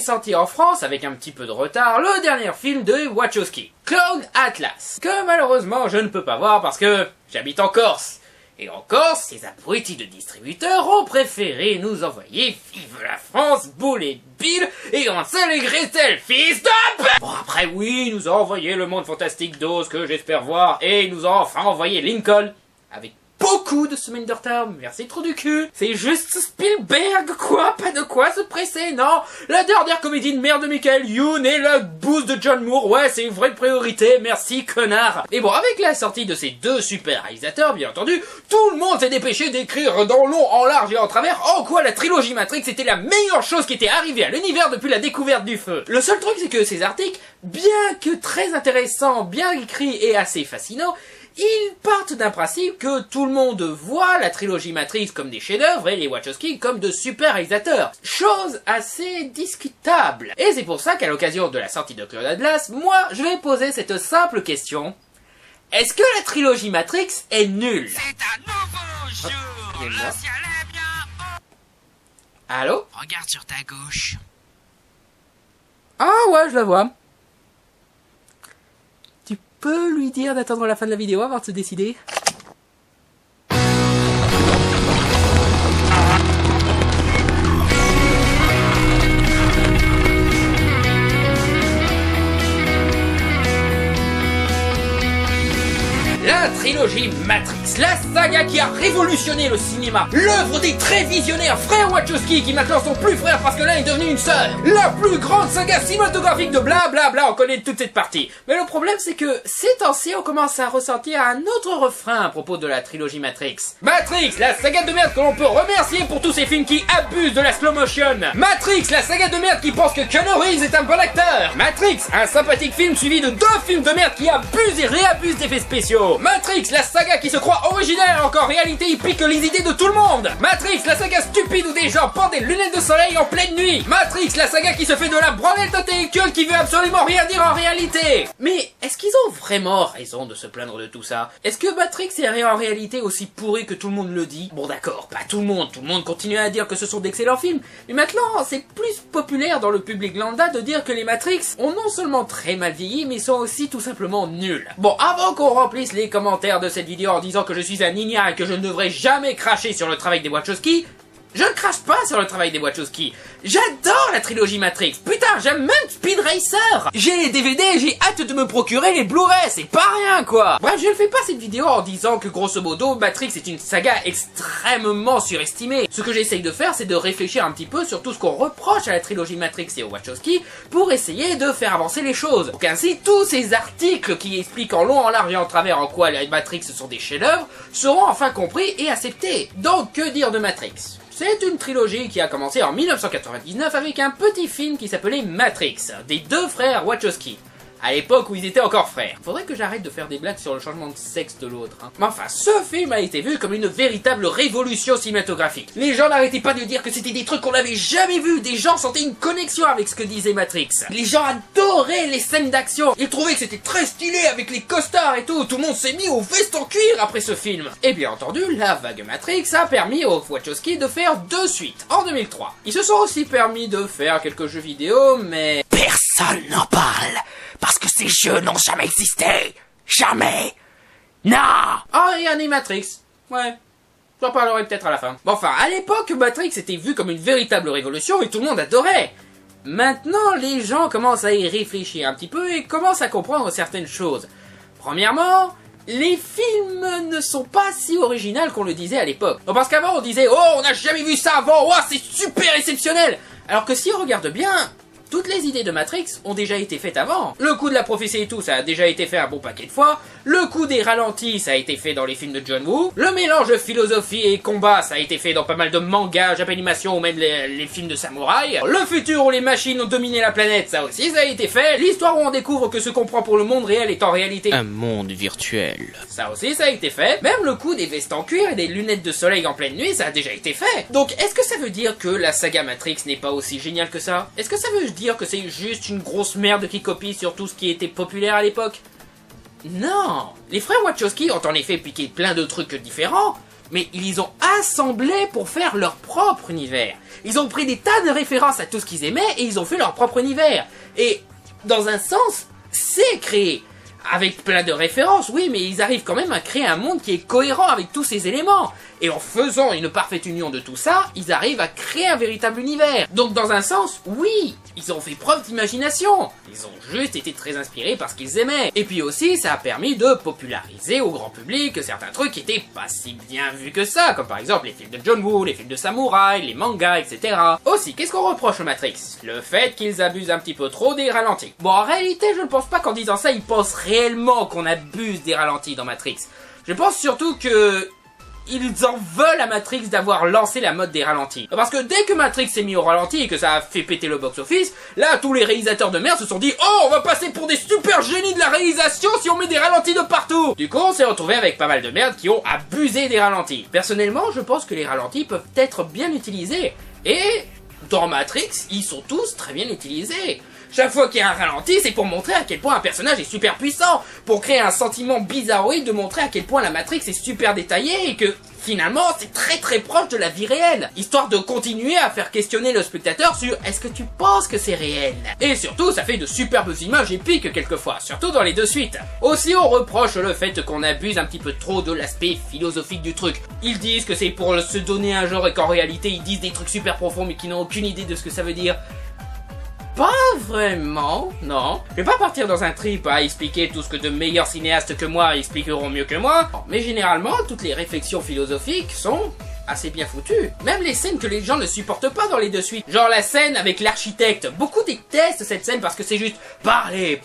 sorti en France avec un petit peu de retard le dernier film de Wachowski, Cloud Atlas, que malheureusement je ne peux pas voir parce que j'habite en Corse. Et en Corse, ces abrutis de distributeurs ont préféré nous envoyer Vive la France, Boule et Bill et Hansel et Gretel, fils de p***. Bon après oui, ils nous ont envoyé le monde fantastique d'Oz que j'espère voir, et ils nous ont enfin envoyé Lincoln, avec beaucoup de semaines de retard, merci trop du cul. C'est juste Spielberg quoi, pas de quoi se presser, non. La dernière comédie de merde de Michael Youn et la bouse de John Moore, ouais c'est une vraie priorité, merci connard. Et bon, avec la sortie de ces deux super réalisateurs, bien entendu, tout le monde s'est dépêché d'écrire dans long, en large et en travers en quoi la trilogie Matrix était la meilleure chose qui était arrivée à l'univers depuis la découverte du feu. Le seul truc c'est que ces articles, bien que très intéressants, bien écrits et assez fascinants, ils partent d'un principe que tout le monde voit la trilogie Matrix comme des chefs-d'œuvre et les Wachowski comme de super réalisateurs. Chose assez discutable. Et c'est pour ça qu'à l'occasion de la sortie de Cloud Atlas, moi, je vais poser cette simple question. Est-ce que la trilogie Matrix est nulle? C'est un nouveau jour, le ciel est bien haut. Allô? Regarde sur ta gauche. Ah ouais, je la vois. Tu peux lui dire d'attendre la fin de la vidéo avant de se décider? La trilogie Matrix, la saga qui a révolutionné le cinéma, l'œuvre des très visionnaires frères Wachowski qui maintenant sont plus frères parce que l'un est devenu une sœur, la plus grande saga cinématographique de blablabla, on connaît toute cette partie. Mais le problème c'est que ces temps-ci on commence à ressentir un autre refrain à propos de la trilogie Matrix. Matrix, la saga de merde que l'on peut remercier pour tous ces films qui abusent de la slow motion. Matrix, la saga de merde qui pense que Keanu Reeves est un bon acteur. Matrix, un sympathique film suivi de deux films de merde qui abusent et réabusent d'effets spéciaux. Matrix, la saga qui se croit originale alors qu'en réalité il pique les idées de tout le monde. Matrix, la saga stupide où des gens portent des lunettes de soleil en pleine nuit. Matrix, la saga qui se fait de la branlette intellectuelle qui veut absolument rien dire en réalité. Mais est-ce qu'ils ont vraiment raison de se plaindre de tout ça? Est-ce que Matrix est en réalité aussi pourri que tout le monde le dit? Bon d'accord, pas tout le monde continue à dire que ce sont d'excellents films, mais maintenant c'est plus populaire dans le public lambda de dire que les Matrix ont non seulement très mal vieilli mais sont aussi tout simplement nuls. Bon, avant qu'on remplisse les commentaires de cette vidéo en disant que je suis un ignare et que je ne devrais jamais cracher sur le travail des Wachowski, je ne crache pas sur le travail des Wachowski. J'adore la trilogie Matrix. Putain, j'aime même Speed Racer. J'ai les DVD et j'ai hâte de me procurer les Blu-ray. C'est pas rien, quoi. Bref, je ne fais pas cette vidéo en disant que grosso modo, Matrix est une saga extrêmement surestimée. Ce que j'essaye de faire, c'est de réfléchir un petit peu sur tout ce qu'on reproche à la trilogie Matrix et aux Wachowski pour essayer de faire avancer les choses. Donc ainsi, tous ces articles qui expliquent en long, en large et en travers en quoi les Matrix sont des chefs-d'œuvre seront enfin compris et acceptés. Donc, que dire de Matrix ? C'est une trilogie qui a commencé en 1999 avec un petit film qui s'appelait Matrix, des deux frères Wachowski, à l'époque où ils étaient encore frères. Faudrait que j'arrête de faire des blagues sur le changement de sexe de l'autre. Mais enfin, ce film a été vu comme une véritable révolution cinématographique. Les gens n'arrêtaient pas de dire que c'était des trucs qu'on n'avait jamais vus, des gens sentaient une connexion avec ce que disait Matrix. Les gens adoraient les scènes d'action, ils trouvaient que c'était très stylé avec les costards et tout le monde s'est mis aux vestes en cuir après ce film. Et bien entendu, la vague Matrix a permis aux Wachowski de faire deux suites, en 2003. Ils se sont aussi permis de faire quelques jeux vidéo, mais Personne n'en parle, parce que ces jeux n'ont jamais existé. Jamais. Non. ah, et Animatrix. Ouais. J'en parlerai peut-être à la fin. Bon, enfin, à l'époque, Matrix était vu comme une véritable révolution et tout le monde adorait. Maintenant, les gens commencent à y réfléchir un petit peu et commencent à comprendre certaines choses. Premièrement, les films ne sont pas si originaux qu'on le disait à l'époque. Parce qu'avant, on disait « Oh, on n'a jamais vu ça avant, oh, c'est super exceptionnel !» Alors que si on regarde bien, toutes les idées de Matrix ont déjà été faites avant. Le coup de la prophétie et tout, ça a déjà été fait un bon paquet de fois. Le coup des ralentis, ça a été fait dans les films de John Woo. Le mélange philosophie et combat, ça a été fait dans pas mal de mangas, Japanimation ou même les films de samouraï. Le futur où les machines ont dominé la planète, ça aussi, ça a été fait. L'histoire où on découvre que ce qu'on prend pour le monde réel est en réalité un monde virtuel. Ça aussi, ça a été fait. Même le coup des vestes en cuir et des lunettes de soleil en pleine nuit, ça a déjà été fait. Donc, est-ce que ça veut dire que la saga Matrix n'est pas aussi géniale que ça? Est-ce que ça veut dire que c'est juste une grosse merde qui copie sur tout ce qui était populaire à l'époque? Non. Les frères Wachowski ont en effet piqué plein de trucs différents, mais ils les ont assemblés pour faire leur propre univers. Ils ont pris des tas de références à tout ce qu'ils aimaient et ils ont fait leur propre univers. Et dans un sens, c'est créé. Avec plein de références, oui, mais ils arrivent quand même à créer un monde qui est cohérent avec tous ces éléments. Et en faisant une parfaite union de tout ça, ils arrivent à créer un véritable univers. Donc dans un sens, oui, ils ont fait preuve d'imagination. Ils ont juste été très inspirés par ce qu'ils aimaient. Et puis aussi, ça a permis de populariser au grand public certains trucs qui étaient pas si bien vus que ça, comme par exemple les films de John Woo, les films de samouraï, les mangas, etc. Aussi, qu'est-ce qu'on reproche aux Matrix? Le fait qu'ils abusent un petit peu trop des ralentis. Bon, en réalité, je ne pense pas qu'en disant ça, ils pensent réellement qu'on abuse des ralentis dans Matrix. Je pense surtout que ils en veulent à Matrix d'avoir lancé la mode des ralentis. Parce que dès que Matrix s'est mis au ralenti et que ça a fait péter le box-office, là, tous les réalisateurs de merde se sont dit « Oh, on va passer pour des super génies de la réalisation si on met des ralentis de partout !» Du coup, on s'est retrouvé avec pas mal de merde qui ont abusé des ralentis. Personnellement, je pense que les ralentis peuvent être bien utilisés. Et dans Matrix, ils sont tous très bien utilisés. Chaque fois qu'il y a un ralenti, c'est pour montrer à quel point un personnage est super puissant, pour créer un sentiment bizarroïde de montrer à quel point la Matrix est super détaillée et que finalement c'est très très proche de la vie réelle, histoire de continuer à faire questionner le spectateur sur est-ce que tu penses que c'est réel? Et surtout, ça fait de superbes images épiques quelquefois, surtout dans les deux suites. Aussi, on reproche le fait qu'on abuse un petit peu trop de l'aspect philosophique du truc. Ils disent que c'est pour se donner un genre et qu'en réalité ils disent des trucs super profonds mais qui n'ont aucune idée de ce que ça veut dire. Pas vraiment, non. Je vais pas partir dans un trip à expliquer tout ce que de meilleurs cinéastes que moi expliqueront mieux que moi, mais généralement, toutes les réflexions philosophiques sont assez bien foutues. Même les scènes que les gens ne supportent pas dans les deux suites. Genre la scène avec l'architecte. Beaucoup détestent cette scène parce que c'est juste parler,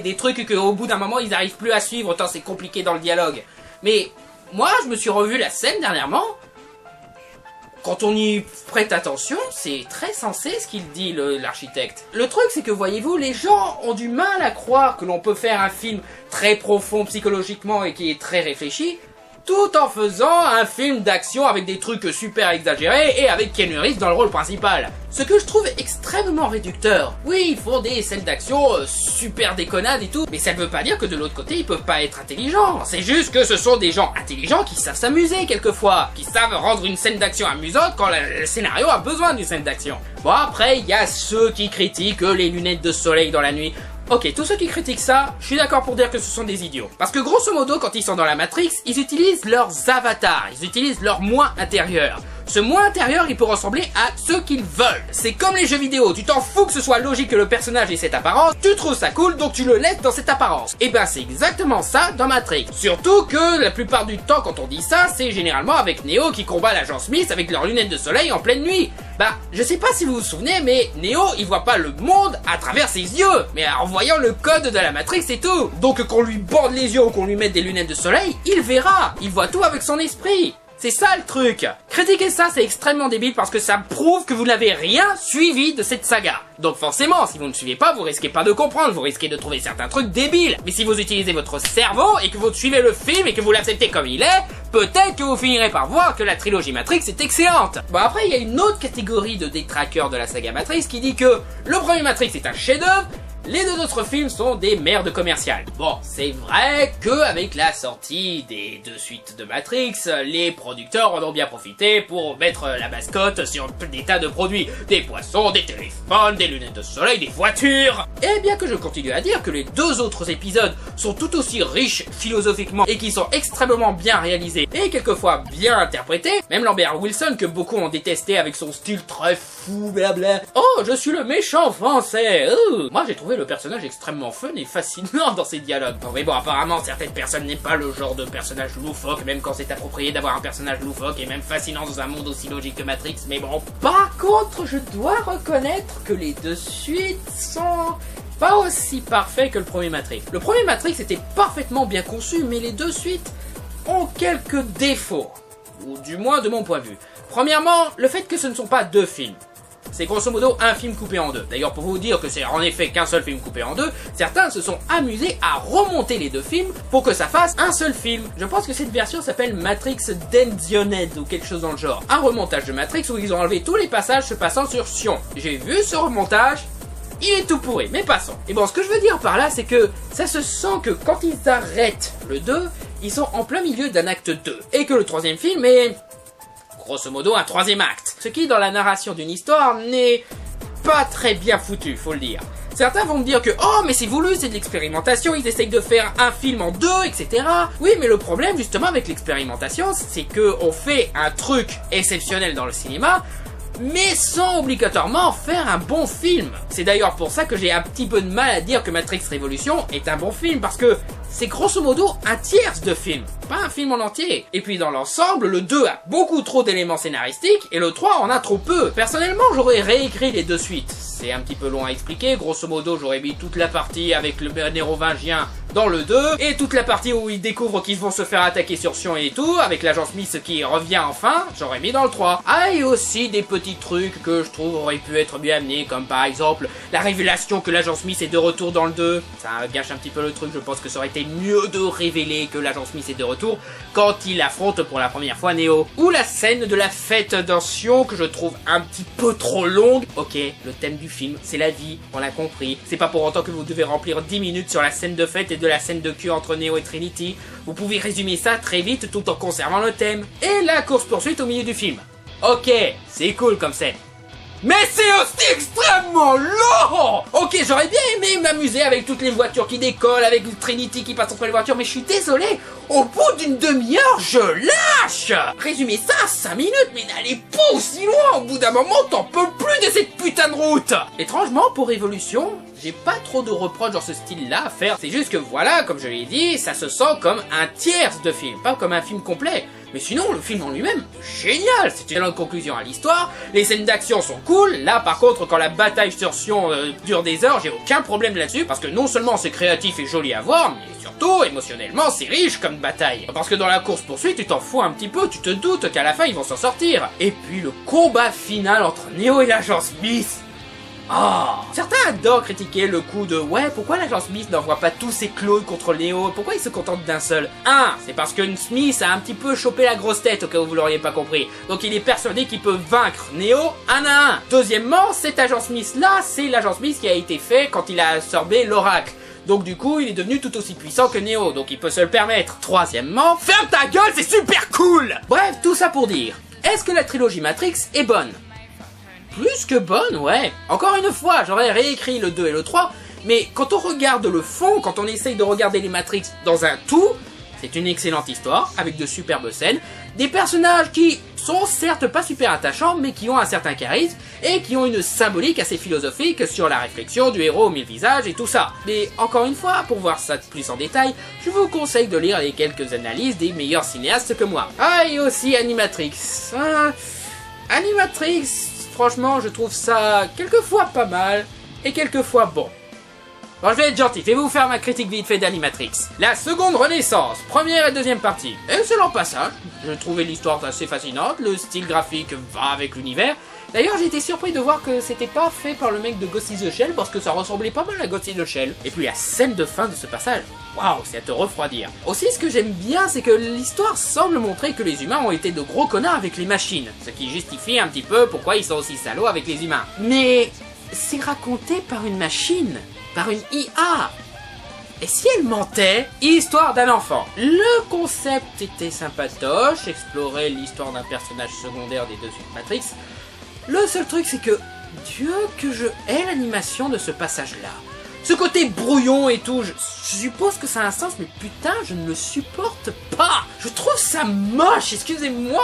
des trucs que au bout d'un moment ils n'arrivent plus à suivre tant c'est compliqué dans le dialogue. Mais moi, je me suis revu la scène dernièrement. Quand on y prête attention, c'est très sensé ce qu'il dit l'architecte. Le truc c'est que voyez-vous, les gens ont du mal à croire que l'on peut faire un film très profond psychologiquement et qui est très réfléchi, tout en faisant un film d'action avec des trucs super exagérés et avec Keanu Reeves dans le rôle principal. Ce que je trouve extrêmement réducteur. Oui, ils font des scènes d'action super déconnades et tout, mais ça ne veut pas dire que de l'autre côté ils peuvent pas être intelligents. C'est juste que ce sont des gens intelligents qui savent s'amuser quelquefois, qui savent rendre une scène d'action amusante quand le scénario a besoin d'une scène d'action. Bon, après, il y a ceux qui critiquent les lunettes de soleil dans la nuit. Ok, tous ceux qui critiquent ça, je suis d'accord pour dire que ce sont des idiots. Parce que grosso modo, quand ils sont dans la Matrix, ils utilisent leurs avatars, ils utilisent leur moi intérieur. Ce moi intérieur, il peut ressembler à ce qu'ils veulent. C'est comme les jeux vidéo, tu t'en fous que ce soit logique que le personnage ait cette apparence, tu trouves ça cool, donc tu le laisses dans cette apparence. Et ben c'est exactement ça dans Matrix. Surtout que la plupart du temps quand on dit ça, c'est généralement avec Neo qui combat l'agent Smith avec leurs lunettes de soleil en pleine nuit. Bah, je sais pas si vous vous souvenez, mais Neo, il voit pas le monde à travers ses yeux, mais en voyant le code de la Matrix et tout. Donc qu'on lui borde les yeux ou qu'on lui mette des lunettes de soleil, il verra. Il voit tout avec son esprit. C'est ça le truc. Critiquer ça, c'est extrêmement débile parce que ça prouve que vous n'avez rien suivi de cette saga. Donc forcément, si vous ne suivez pas, vous risquez pas de comprendre, vous risquez de trouver certains trucs débiles. Mais si vous utilisez votre cerveau et que vous suivez le film et que vous l'acceptez comme il est, peut-être que vous finirez par voir que la trilogie Matrix est excellente. Bon, après, il y a une autre catégorie de détraqueurs de la saga Matrix qui dit que le premier Matrix est un chef-d'œuvre, les deux autres films sont des merdes commerciales. Bon, c'est vrai que avec la sortie des deux suites de Matrix, les producteurs en ont bien profité pour mettre la mascotte sur des tas de produits. Des poissons, des téléphones, des lunettes de soleil, des voitures. Et bien que je continue à dire que les deux autres épisodes sont tout aussi riches philosophiquement et qui sont extrêmement bien réalisés et quelquefois bien interprétés, même Lambert Wilson que beaucoup ont détesté avec son style très fou, blabla. Oh, je suis le méchant français. Moi j'ai trouvé le personnage extrêmement fun et fascinant dans ses dialogues. Bon, mais bon, apparemment, certaines personnes n'aiment pas le genre de personnage loufoque, même quand c'est approprié d'avoir un personnage loufoque et même fascinant dans un monde aussi logique que Matrix, mais bon. Par contre, je dois reconnaître que les deux suites sont pas aussi parfaits que le premier Matrix. Le premier Matrix était parfaitement bien conçu, mais les deux suites ont quelques défauts. Ou du moins de mon point de vue. Premièrement, le fait que ce ne sont pas deux films. C'est grosso modo un film coupé en deux. D'ailleurs, pour vous dire que c'est en effet qu'un seul film coupé en deux, certains se sont amusés à remonter les deux films pour que ça fasse un seul film. Je pense que cette version s'appelle Matrix Densioned ou quelque chose dans le genre. Un remontage de Matrix où ils ont enlevé tous les passages se passant sur Sion. J'ai vu ce remontage. Il est tout pourri, mais passons. Et bon, ce que je veux dire par là, c'est que ça se sent que quand ils arrêtent le 2, ils sont en plein milieu d'un acte 2, et que le troisième film est, grosso modo, un troisième acte. Ce qui, dans la narration d'une histoire, n'est pas très bien foutu, faut le dire. Certains vont me dire que « Oh, mais c'est voulu, c'est de l'expérimentation, ils essayent de faire un film en deux, etc. » Oui, mais le problème, justement, avec l'expérimentation, c'est que on fait un truc exceptionnel dans le cinéma, mais sans obligatoirement faire un bon film. C'est d'ailleurs pour ça que j'ai un petit peu de mal à dire que Matrix Révolution est un bon film, parce que c'est grosso modo un tiers de film, pas un film en entier. Et puis dans l'ensemble, le 2 a beaucoup trop d'éléments scénaristiques, et le 3 en a trop peu. Personnellement, j'aurais réécrit les deux suites. C'est un petit peu long à expliquer, grosso modo j'aurais mis toute la partie avec le nérovingien dans le 2, et toute la partie où ils découvrent qu'ils vont se faire attaquer sur Sion et tout, avec l'agent Smith qui revient enfin, j'aurais mis dans le 3. Ah, et aussi des petits trucs que je trouve auraient pu être mieux amenés, comme par exemple la révélation que l'agent Smith est de retour dans le 2. Ça gâche un petit peu le truc, je pense que ça aurait été mieux de révéler que l'agent Smith est de retour quand il affronte pour la première fois Neo. Ou la scène de la fête dans Sion que je trouve un petit peu trop longue. Ok, le thème du film, c'est la vie, on l'a compris. C'est pas pour autant que vous devez remplir 10 minutes sur la scène de fête et de la scène de cul entre Neo et Trinity. Vous pouvez résumer ça très vite tout en conservant le thème. Et la course-poursuite au milieu du film. Ok, c'est cool comme scène. Mais c'est aussi extrêmement long. Ok, j'aurais bien aimé m'amuser avec toutes les voitures qui décollent, avec Trinity qui passe entre les voitures, mais je suis désolé, au bout d'une demi-heure, je lâche. Résumez ça à 5 minutes, mais n'allez pas aussi loin, au bout d'un moment, t'en peux plus de cette putain de route. Étrangement, pour Révolution, j'ai pas trop de reproches dans ce style-là à faire, c'est juste que voilà, comme je l'ai dit, ça se sent comme un tiers de film, pas comme un film complet. Mais sinon, le film en lui-même, génial. C'est une longue conclusion à l'histoire, les scènes d'action sont cool. Là, par contre, quand la bataille sur Sion dure des heures, j'ai aucun problème là-dessus, parce que non seulement c'est créatif et joli à voir, mais surtout, émotionnellement, c'est riche comme bataille. Parce que dans la course-poursuite, tu t'en fous un petit peu, tu te doutes qu'à la fin, ils vont s'en sortir. Et puis, le combat final entre Neo et l'agent Smith. Oh. Certains adorent critiquer le coup de « Ouais, pourquoi l'agent Smith n'envoie pas tous ses clones contre Neo? Pourquoi il se contente d'un seul ?» C'est parce que Smith a un petit peu chopé la grosse tête, au cas où vous l'auriez pas compris. Donc il est persuadé qu'il peut vaincre Neo un à un. Deuxièmement, cet agent Smith-là, c'est l'agent Smith qui a été fait quand il a absorbé l'oracle. Donc du coup, il est devenu tout aussi puissant que Neo, donc il peut se le permettre. Troisièmement, ferme ta gueule, c'est super cool! Bref, tout ça pour dire, est-ce que la trilogie Matrix est bonne? Plus que bonne, ouais. Encore une fois, j'aurais réécrit le 2 et le 3, mais quand on regarde le fond, quand on essaye de regarder les Matrix dans un tout, c'est une excellente histoire, avec de superbes scènes, des personnages qui sont certes pas super attachants, mais qui ont un certain charisme, et qui ont une symbolique assez philosophique sur la réflexion du héros aux 1000 visages et tout ça. Mais encore une fois, pour voir ça plus en détail, je vous conseille de lire les quelques analyses des meilleurs cinéastes que moi. Ah, et aussi Animatrix. Animatrix... Franchement, je trouve ça quelquefois pas mal, et quelquefois bon. Bon, je vais être gentil, je vais vous faire ma critique vite fait d'Animatrix. La seconde renaissance, première et deuxième partie. Excellent passage, je trouvais l'histoire assez fascinante, le style graphique va avec l'univers. D'ailleurs, j'ai été surpris de voir que c'était pas fait par le mec de Ghost in the Shell, parce que ça ressemblait pas mal à Ghost in the Shell. Et puis la scène de fin de ce passage, waouh, c'est à te refroidir. Aussi, ce que j'aime bien, c'est que l'histoire semble montrer que les humains ont été de gros connards avec les machines, ce qui justifie un petit peu pourquoi ils sont aussi salauds avec les humains. Mais c'est raconté par une machine, par une IA. Et si elle mentait? Histoire d'un enfant. Le concept était sympatoche, explorer l'histoire d'un personnage secondaire des deux suites Matrix. Le seul truc, c'est que, Dieu que je hais l'animation de ce passage-là. Ce côté brouillon et tout, je suppose que ça a un sens, mais putain, je ne le supporte pas. Je trouve ça moche, excusez-moi.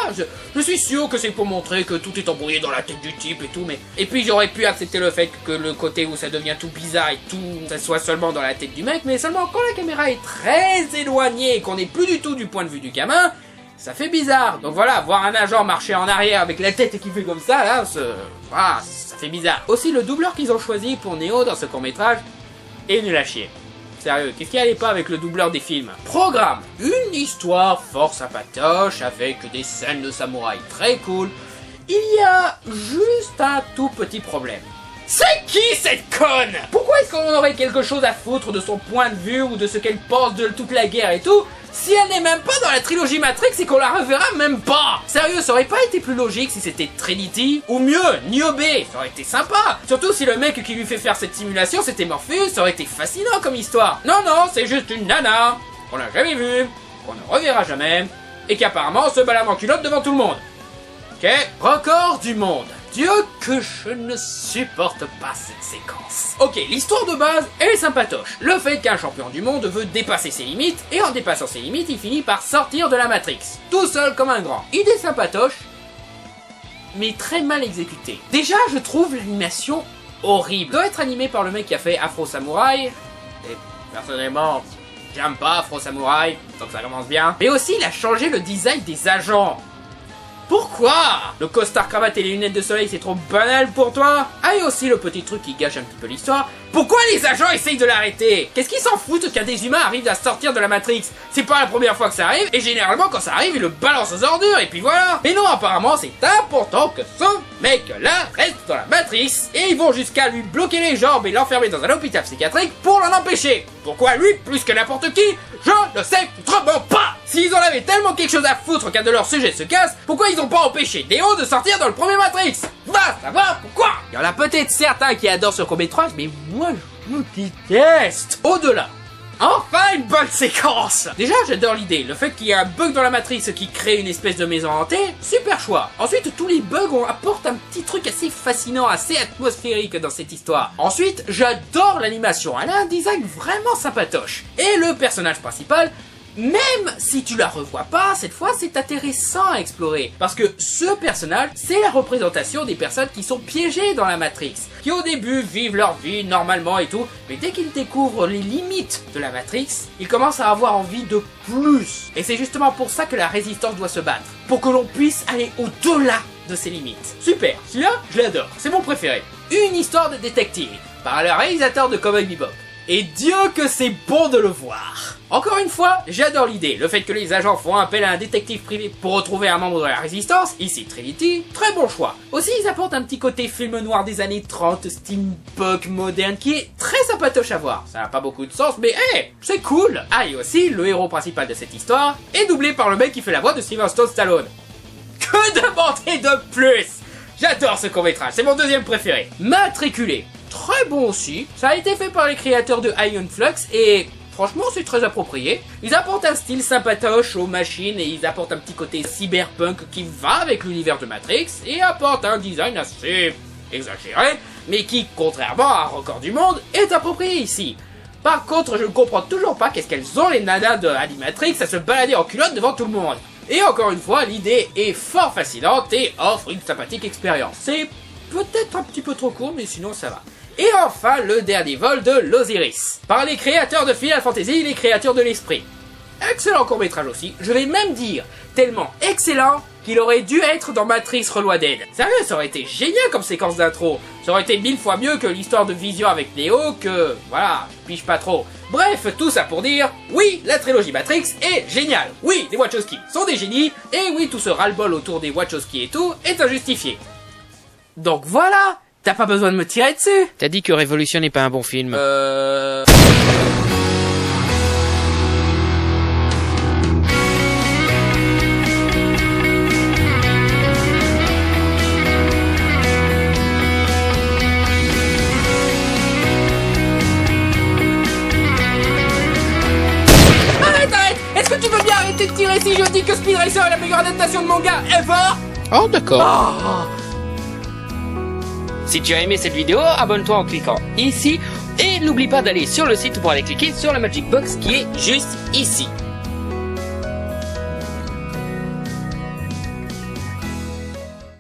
Je suis sûr que c'est pour montrer que tout est embrouillé dans la tête du type et tout, mais... Et puis j'aurais pu accepter le fait que le côté où ça devient tout bizarre et tout, ça soit seulement dans la tête du mec, mais seulement quand la caméra est très éloignée et qu'on n'est plus du tout du point de vue du gamin, ça fait bizarre. Donc voilà, voir un agent marcher en arrière avec la tête qui fait comme ça, là, ça fait bizarre. Aussi, le doubleur qu'ils ont choisi pour Neo dans ce court-métrage est nul à chier. Sérieux, qu'est-ce qui allait pas avec le doubleur des films? Programme. Une histoire fort sympatoche avec des scènes de samouraï très cool. Il y a juste un tout petit problème. C'est qui cette conne? Pourquoi est-ce qu'on aurait quelque chose à foutre de son point de vue ou de ce qu'elle pense de toute la guerre et tout, si elle n'est même pas dans la trilogie Matrix et qu'on la reverra même pas? Sérieux, ça aurait pas été plus logique si c'était Trinity? Ou mieux, Niobe, ça aurait été sympa. Surtout si le mec qui lui fait faire cette simulation c'était Morpheus, ça aurait été fascinant comme histoire. Non, non, c'est juste une nana qu'on n'a jamais vue, qu'on ne reverra jamais, et qui apparemment se balade en culotte devant tout le monde. Ok, record du monde. Dieu que je ne supporte pas cette séquence. Ok, l'histoire de base, elle est sympatoche. Le fait qu'un champion du monde veut dépasser ses limites, et en dépassant ses limites, il finit par sortir de la Matrix. Tout seul comme un grand. Idée sympatoche, mais très mal exécutée. Déjà, je trouve l'animation horrible. Doit être animé par le mec qui a fait Afro Samurai, et personnellement, j'aime pas Afro Samurai, donc ça commence bien. Mais aussi, il a changé le design des agents. Pourquoi? Le costard cravate et les lunettes de soleil c'est trop banal pour toi? Ah et aussi le petit truc qui gâche un petit peu l'histoire. Pourquoi les agents essayent de l'arrêter? Qu'est-ce qu'ils s'en foutent qu'un des humains arrive à sortir de la Matrix? C'est pas la première fois que ça arrive et généralement quand ça arrive ils le balancent aux ordures et puis voilà. Mais non apparemment c'est important que ce mec là reste dans la matrice et ils vont jusqu'à lui bloquer les jambes et l'enfermer dans un hôpital psychiatrique pour l'en empêcher. Pourquoi lui plus que n'importe qui? Je ne sais vraiment pas. S'ils en avaient tellement quelque chose à foutre qu'un de leurs sujets se casse, pourquoi ils ont pas empêché Neo de sortir dans le premier Matrix? Va savoir pourquoi. Il y en a peut-être certains qui adorent ce court-métrage, mais moi je le déteste. Au-delà, enfin une bonne séquence. Déjà j'adore l'idée, le fait qu'il y ait un bug dans la matrice qui crée une espèce de maison hantée, super choix. Ensuite tous les bugs apportent un petit truc assez fascinant, assez atmosphérique dans cette histoire. Ensuite j'adore l'animation, elle a un design vraiment sympatoche. Et le personnage principal, même si tu la revois pas, cette fois c'est intéressant à explorer. Parce que ce personnage, c'est la représentation des personnes qui sont piégées dans la Matrix. Qui au début vivent leur vie normalement et tout, mais dès qu'ils découvrent les limites de la Matrix, ils commencent à avoir envie de plus. Et c'est justement pour ça que la résistance doit se battre. Pour que l'on puisse aller au-delà de ses limites. Super, celui-là, je l'adore, c'est mon préféré. Une histoire de détective, par le réalisateur de Cowboy Bebop. Et Dieu que c'est bon de le voir. Encore une fois, j'adore l'idée, le fait que les agents font appel à un détective privé pour retrouver un membre de la résistance, ici Trinity, très bon choix. Aussi, ils apportent un petit côté film noir des années 30, steampunk moderne, qui est très sympatoche à voir. Ça n'a pas beaucoup de sens, mais hey, c'est cool. Ah, et aussi, le héros principal de cette histoire est doublé par le mec qui fait la voix de Sylvester Stallone. Que demander de plus? J'adore ce court-métrage, c'est mon deuxième préféré. Matriculé, très bon aussi. Ça a été fait par les créateurs de Ion Flux et franchement c'est très approprié. Ils apportent un style sympatoche aux machines et ils apportent un petit côté cyberpunk qui va avec l'univers de Matrix et apportent un design assez exagéré mais qui, contrairement à Record du Monde, est approprié ici. Par contre, je ne comprends toujours pas qu'est-ce qu'elles ont les nanas de Animatrix à se balader en culotte devant tout le monde. Et encore une fois, l'idée est fort fascinante et offre une sympathique expérience. C'est peut-être un petit peu trop court, mais sinon ça va. Et enfin, le dernier vol de l'Osiris, par les créateurs de Final Fantasy, les créateurs de l'esprit. Excellent court-métrage aussi, je vais même dire, tellement excellent qu'il aurait dû être dans Matrix Reloaded. Sérieux, ça aurait été génial comme séquence d'intro. Ça aurait été 1000 fois mieux que l'histoire de Vision avec Neo, que... voilà, je pige pas trop. Bref, tout ça pour dire, oui, la trilogie Matrix est géniale. Oui, les Wachowski sont des génies, et oui, tout ce ras-le-bol autour des Wachowski et tout est injustifié. Donc voilà, t'as pas besoin de me tirer dessus. T'as dit que Révolution n'est pas un bon film. Est-ce que tu veux bien arrêter de tirer si je dis que Speed Racer est la meilleure adaptation de manga ever? Oh d'accord. Oh. Si tu as aimé cette vidéo, abonne-toi en cliquant ici et n'oublie pas d'aller sur le site pour aller cliquer sur la Magic Box qui est juste ici.